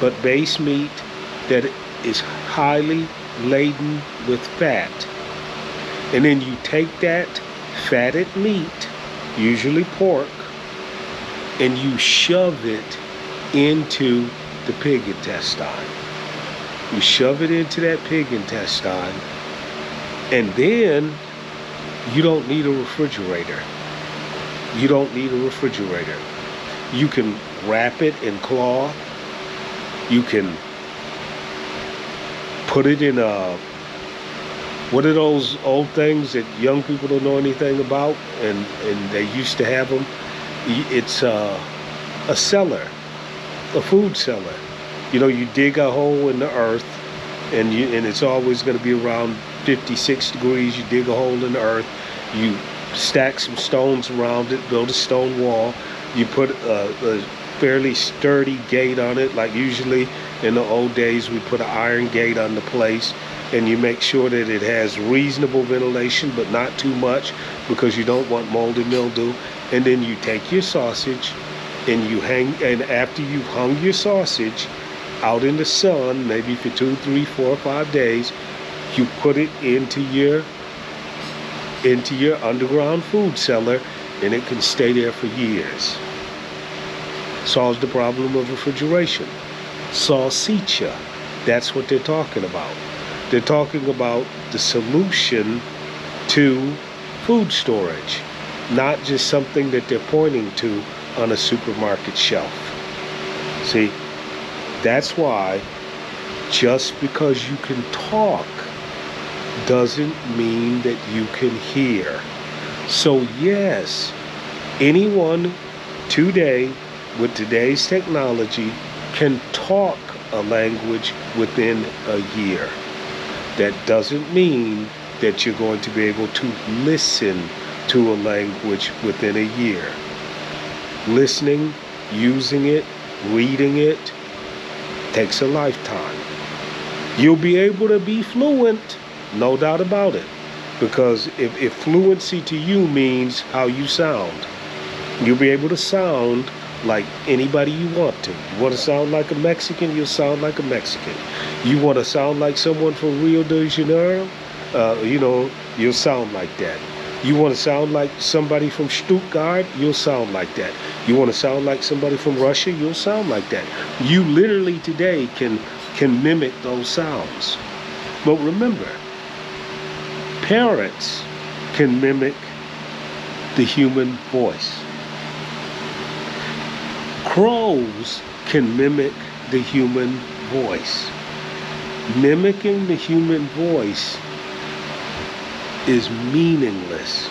but base meat that is highly laden with fat. And then you take that fatted meat, usually pork, and you shove it into the pig intestine. You shove it into that pig intestine, and then you don't need a refrigerator. You don't need a refrigerator. You can wrap it in cloth. You can put it in what are those old things that young people don't know anything about, and they used to have them? It's a cellar, a food cellar. You know, you dig a hole in the earth, and it's always going to be around 56 degrees. You dig a hole in the earth, you stack some stones around it, build a stone wall. You put a fairly sturdy gate on it, like usually in the old days we put an iron gate on the place, and you make sure that it has reasonable ventilation but not too much, because you don't want mold and mildew. And then you take your sausage and you hang, and after you've hung your sausage out in the sun, maybe for 2, 3, 4, 5 days, you put it into your underground food cellar, and it can stay there for years. Solves the problem of refrigeration. Salchicha, that's what they're talking about. They're talking about the solution to food storage, not just something that they're pointing to on a supermarket shelf. See, that's why just because you can talk doesn't mean that you can hear. So yes, anyone today with today's technology can talk a language within a year. That doesn't mean that you're going to be able to listen to a language within a year. Listening, using it, reading it takes a lifetime. You'll be able to be fluent, no doubt about it, because if fluency to you means how you sound, you'll be able to sound like anybody you want to. You want to sound like a Mexican, you'll sound like a Mexican. You want to sound like someone from Rio de Janeiro, you'll sound like that. You want to sound like somebody from Stuttgart, you'll sound like that. You want to sound like somebody from Russia, you'll sound like that. You literally today can mimic those sounds. But remember, parrots can mimic the human voice. Crows can mimic the human voice. Mimicking the human voice is meaningless.